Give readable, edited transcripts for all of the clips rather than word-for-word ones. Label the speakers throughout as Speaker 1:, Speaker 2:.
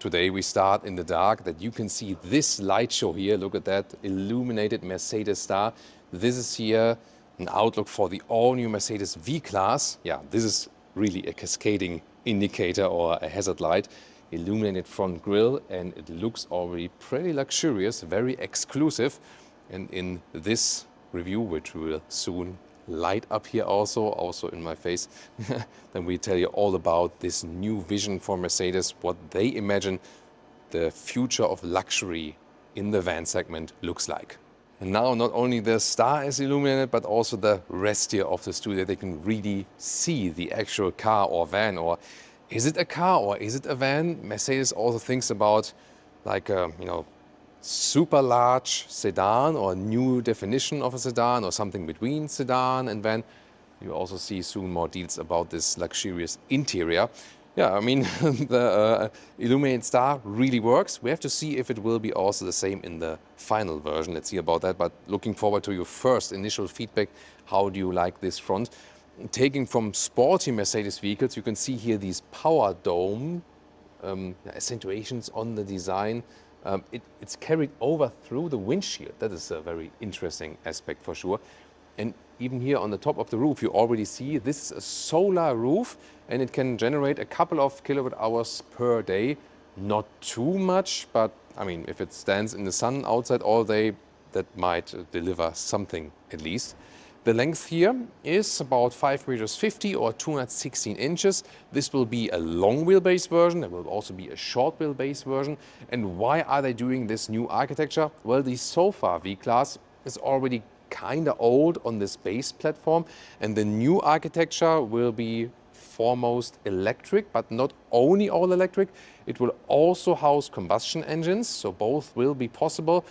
Speaker 1: today we start in the dark, that you can see this light show here. Look at that illuminated Mercedes star. This is here an outlook for the all-new Mercedes V-Class. Yeah, this is really a cascading indicator or a hazard light. Illuminated front grille, and it looks already pretty luxurious, very exclusive. And in this review, which we will soon light up here also in my face, then we tell you all about this new vision for Mercedes, what they imagine the future of luxury in the van segment looks like. And now not only the star is illuminated, but also the rest here of the studio. They can really see the actual car or van, or is it a car or is it a van? Mercedes also thinks about like a, super large sedan or new definition of a sedan or something between sedan and van. You also see soon more details about this luxurious interior. Yeah, I mean, the illuminated star really works. We have to see if it will be also the same in the final version. Let's see about that. But looking forward to your first initial feedback. How do you like this front? Taking from sporty Mercedes vehicles, you can see here these power dome accentuations on the design. It's carried over through the windshield. That is a very interesting aspect for sure. And even here on the top of the roof, you already see this is a solar roof, and it can generate a couple of kilowatt hours per day. Not too much, but I mean, if it stands in the sun outside all day, that might deliver something at least. The length here is about 5 meters 50 or 216 inches. This will be a long wheelbase version. There will also be a short wheelbase version. And why are they doing this new architecture? Well, the Sofa V-Class is already kind of old on this base platform, and the new architecture will be foremost electric, but not only all electric. It will also house combustion engines, so both will be possible.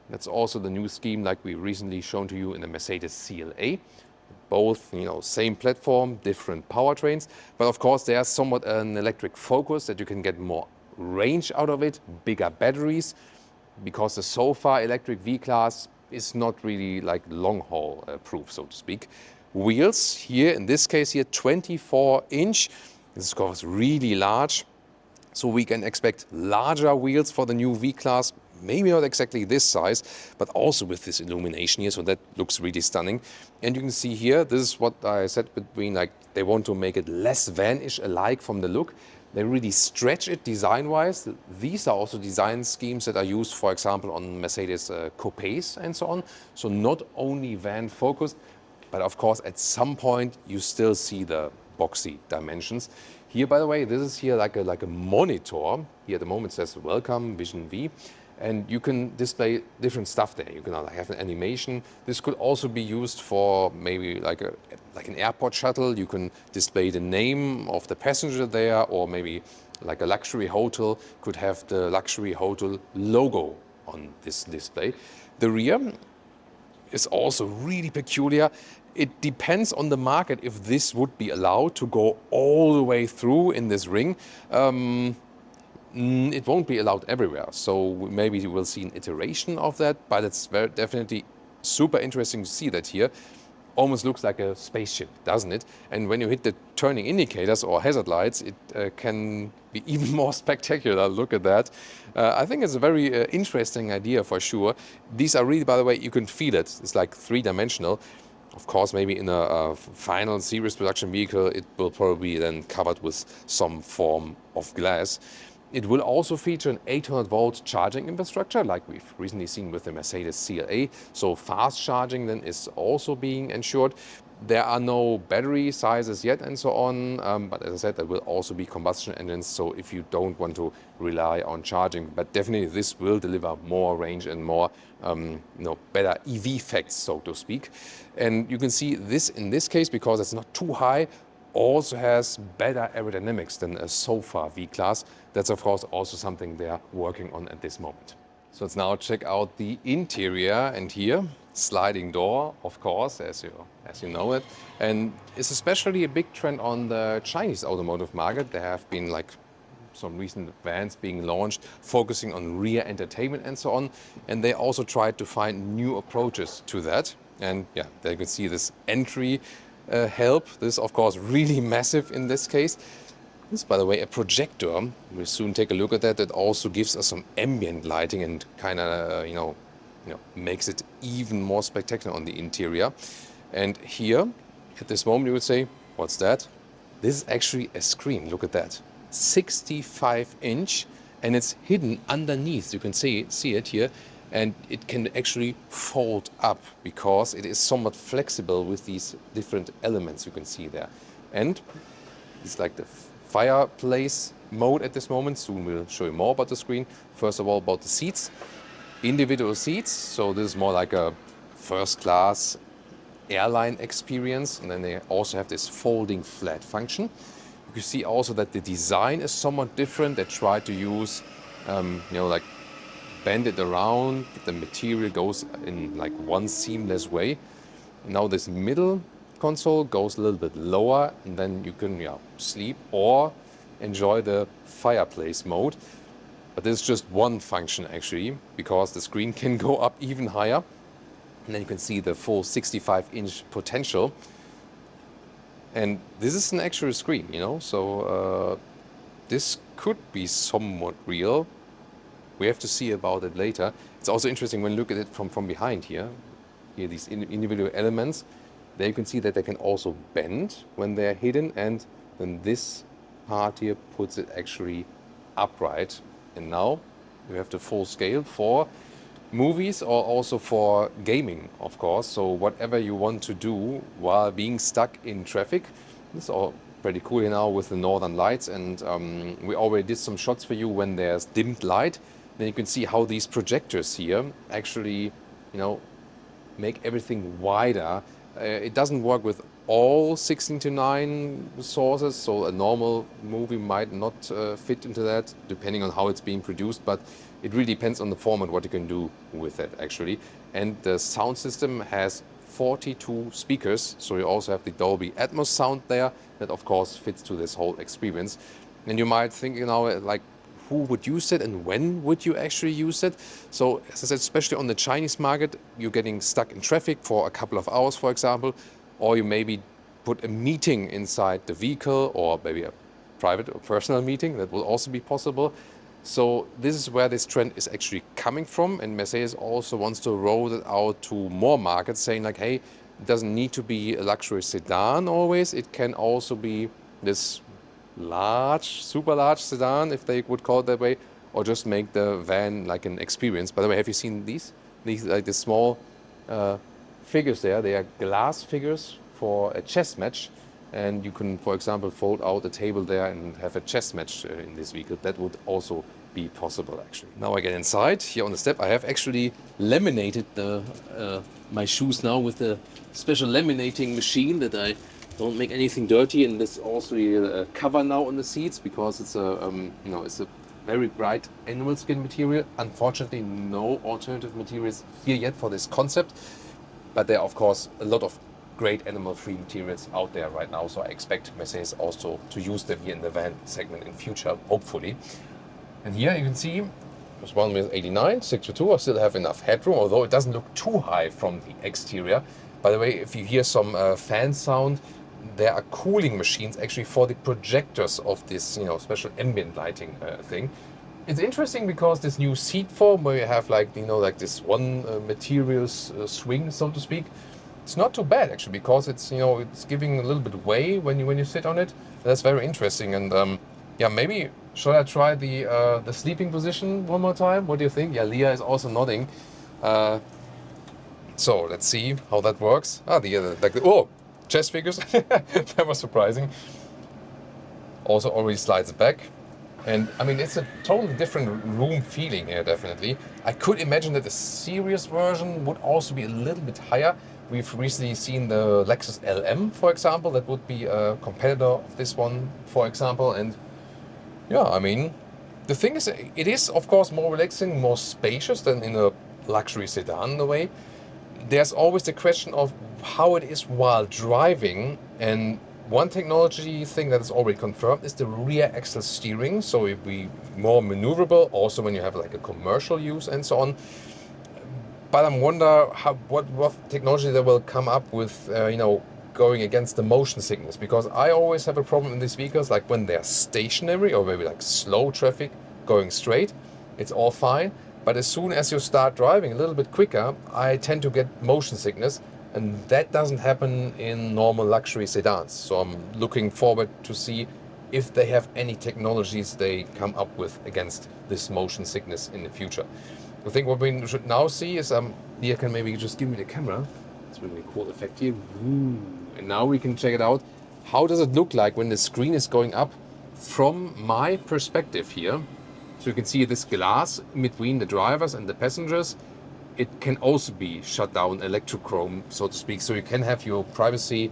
Speaker 1: That's also the new scheme like we recently shown to you in the Mercedes CLA. Both, same platform, different powertrains, but of course there's somewhat an electric focus that you can get more range out of it, bigger batteries, because the Sofa electric V-Class is not really like long-haul proof, so to speak. Wheels here, in this case here, 24-inch. This is of course really large, so we can expect larger wheels for the new V-Class. Maybe not exactly this size, but also with this illumination here, so that looks really stunning. And you can see here, this is what I said between, like, they want to make it less van-ish alike from the look. They really stretch it design-wise. These are also design schemes that are used, for example, on Mercedes coupes and so on. So not only van-focused, but of course, at some point, you still see the boxy dimensions. Here, by the way, this is here like a monitor. Here at the moment it says Welcome Vision V. And you can display different stuff there. You can have an animation. This could also be used for maybe like an airport shuttle. You can display the name of the passenger there, or maybe like a luxury hotel could have the luxury hotel logo on this display. The rear is also really peculiar. It depends on the market if this would be allowed to go all the way through in this ring. It won't be allowed everywhere, so maybe you will see an iteration of that, but it's definitely super interesting to see that here. Almost looks like a spaceship, doesn't it? And when you hit the turning indicators or hazard lights, it can be even more spectacular. Look at that. I think it's a very interesting idea for sure. These are really, by the way, you can feel it. It's like three-dimensional. Of course, maybe in a final series production vehicle, it will probably be then covered with some form of glass. It will also feature an 800-volt charging infrastructure, like we've recently seen with the Mercedes CLA. So fast charging then is also being ensured. There are no battery sizes yet and so on, but as I said, there will also be combustion engines. So if you don't want to rely on charging, but definitely this will deliver more range and more, better EV facts, so to speak. And you can see this in this case, because it's not too high, also has better aerodynamics than a Sofa V-Class. That's of course also something they are working on at this moment. So let's now check out the interior, and here, sliding door, of course, as you know it. And it's especially a big trend on the Chinese automotive market. There have been like some recent vans being launched focusing on rear entertainment and so on. And they also tried to find new approaches to that. And yeah, there you can see this entry help. This is of course really massive in this case. This is, by the way, a projector. We'll soon take a look at that. That also gives us some ambient lighting and kind of, makes it even more spectacular on the interior. And here, at this moment, you would say, what's that? This is actually a screen. Look at that. 65-inch, and it's hidden underneath. You can see it here. And it can actually fold up because it is somewhat flexible with these different elements you can see there. And it's like the fireplace mode at this moment. Soon we'll show you more about the screen. First of all, about the seats. Individual seats. So this is more like a first-class airline experience. And then they also have this folding flat function. You can see also that the design is somewhat different. They try to use, like bend it around. The material goes in like one seamless way. Now this middle console goes a little bit lower, and then you can sleep or enjoy the fireplace mode. But this is just one function actually, because the screen can go up even higher. And then you can see the full 65-inch potential. And this is an actual screen, so this could be somewhat real. We have to see about it later. It's also interesting when you look at it from behind here. Here, these individual elements. There you can see that they can also bend when they're hidden, and then this part here puts it actually upright. And now you have the full scale for movies or also for gaming, of course. So whatever you want to do while being stuck in traffic. This is all pretty cool here now with the northern lights, and we already did some shots for you when there's dimmed light. Then you can see how these projectors here actually, make everything wider. It doesn't work with all 16:9 sources, so a normal movie might not fit into that, depending on how it's being produced, but it really depends on the format, what you can do with it actually. And the sound system has 42 speakers, so you also have the Dolby Atmos sound there, that of course fits to this whole experience. And you might think, like, who would use it and when would you actually use it? So as I said, especially on the Chinese market, you're getting stuck in traffic for a couple of hours, for example, or you maybe put a meeting inside the vehicle, or maybe a private or personal meeting. That will also be possible. So this is where this trend is actually coming from, and Mercedes also wants to roll it out to more markets, saying like, hey, it doesn't need to be a luxury sedan always. It can also be this large, super large sedan, if they would call it that way, or just make the van like an experience. By the way, have you seen these like the small figures there? They are glass figures for a chess match, and you can, for example, fold out a table there and have a chess match in this vehicle. That would also be possible actually. Now I get inside. Here on the step I have actually laminated my shoes now with a special laminating machine that I don't make anything dirty, and there's also a cover now on the seats because it's it's a very bright animal skin material. Unfortunately, no alternative materials here yet for this concept, but there are of course a lot of great animal-free materials out there right now. So I expect Mercedes also to use them here in the van segment in future, hopefully. And here you can see there's one with 89, 62. I still have enough headroom, although it doesn't look too high from the exterior. By the way, if you hear some fan sound, there are cooling machines actually for the projectors of this, special ambient lighting thing. It's interesting because this new seat form, where you have like this one materials swing, so to speak, it's not too bad actually, because it's it's giving a little bit way when you sit on it. That's very interesting. And maybe should I try the sleeping position one more time? What do you think? Yeah, Leah is also nodding. So let's see how that works. Chess figures. That was surprising. Also already slides back. And I mean, it's a totally different room feeling here, definitely. I could imagine that the series version would also be a little bit higher. We've recently seen the Lexus LM, for example, that would be a competitor of this one, for example. And yeah, I mean, the thing is, it is of course more relaxing, more spacious than in a luxury sedan in a way. There's always the question of how it is while driving, and one technology thing that is already confirmed is the rear axle steering, so it will be more maneuverable also when you have like a commercial use and so on. But I'm wonder what technology they will come up with, going against the motion sickness, because I always have a problem in these vehicles, like when they're stationary or maybe like slow traffic going straight, it's all fine. But as soon as you start driving a little bit quicker, I tend to get motion sickness, and that doesn't happen in normal luxury sedans. So I'm looking forward to see if they have any technologies they come up with against this motion sickness in the future. I think what we should now see is, here, can maybe just give me the camera. It's really cool effect here. And now we can check it out. How does it look like when the screen is going up from my perspective here? So you can see this glass in between the drivers and the passengers. It can also be shut down electrochrome, so to speak. So you can have your privacy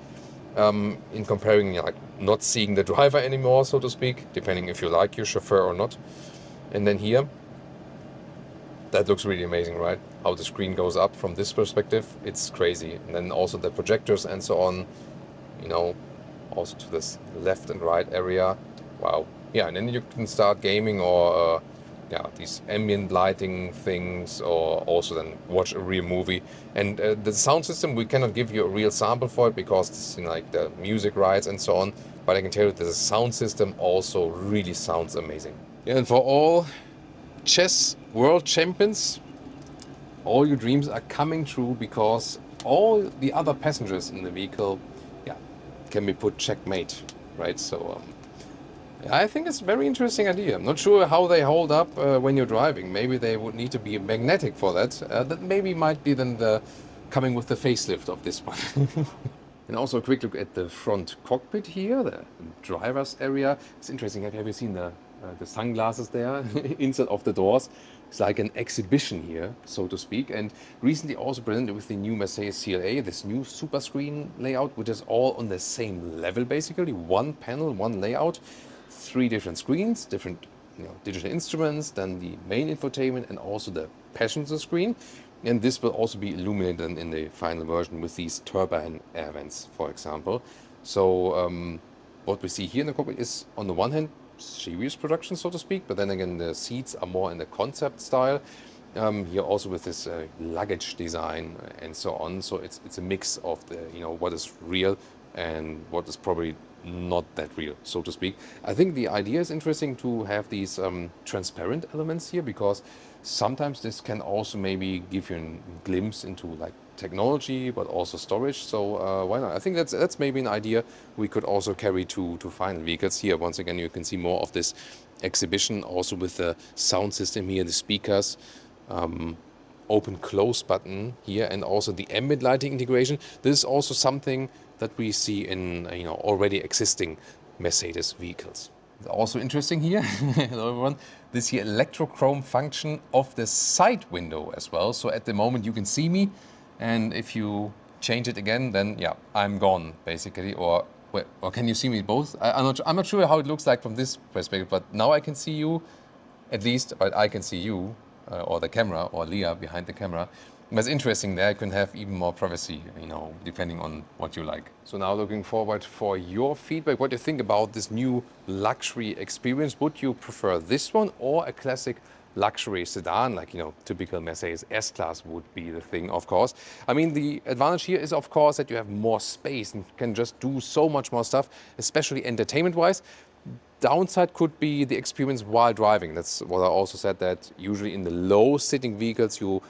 Speaker 1: in comparing, like not seeing the driver anymore, so to speak, depending if you like your chauffeur or not. And then here, that looks really amazing, right? How the screen goes up from this perspective, it's crazy. And then also the projectors and so on, you know, also to this left and right area. Wow. Yeah, and then you can start gaming or these ambient lighting things, or also then watch a real movie. And the sound system, we cannot give you a real sample for it because it's, you know, like the music rights and so on. But I can tell you that the sound system also really sounds amazing. Yeah, and for all chess world champions, all your dreams are coming true, because all the other passengers in the vehicle, can be put checkmate, right? So I think it's a very interesting idea. I'm not sure how they hold up when you're driving. Maybe they would need to be magnetic for that. That maybe might be then the coming with the facelift of this one. And also a quick look at the front cockpit here, the driver's area. It's interesting. Have you seen the sunglasses there inside of the doors? It's like an exhibition here, so to speak. And recently also presented with the new Mercedes CLA, this new super screen layout, which is all on the same level, basically. One panel, one layout, 3 different screens, different digital instruments, then the main infotainment and also the passenger screen. And this will also be illuminated in the final version with these turbine air vents, for example. So what we see here in the cockpit is, on the one hand, series production, so to speak, but then again the seats are more in the concept style. Here also with this luggage design and so on. So it's a mix of the what is real and what is probably not that real, so to speak. I think the idea is interesting to have these transparent elements here, because sometimes this can also maybe give you a glimpse into like technology, but also storage. So why not? I think that's maybe an idea we could also carry to final vehicles. Here, once again, you can see more of this exhibition, also with the sound system here, the speakers, open close button here, and also the ambient lighting integration. This is also something that we see in already existing Mercedes vehicles. Also interesting here, hello everyone, this here electrochrome function of the side window as well. So at the moment you can see me, and if you change it again, then I'm gone basically. Or can you see me both? I'm not sure how it looks like from this perspective, but now I can see you, at least, but I can see you, or the camera, or Leah behind the camera. That's interesting. There you can have even more privacy, depending on what you like. So now looking forward for your feedback. What do you think about this new luxury experience? Would you prefer this one or a classic luxury sedan, like, typical Mercedes S-Class would be the thing, of course. I mean, the advantage here is, of course, that you have more space and can just do so much more stuff, especially entertainment-wise. Downside could be the experience while driving. That's what I also said, that usually in the low-sitting vehicles, you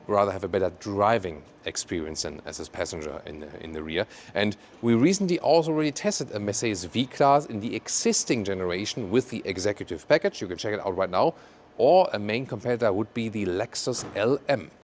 Speaker 1: rather have a better driving experience than as a passenger in the rear. And we recently also already tested a Mercedes V-Class in the existing generation with the executive package. You can check it out right now. Or a main competitor would be the Lexus LM.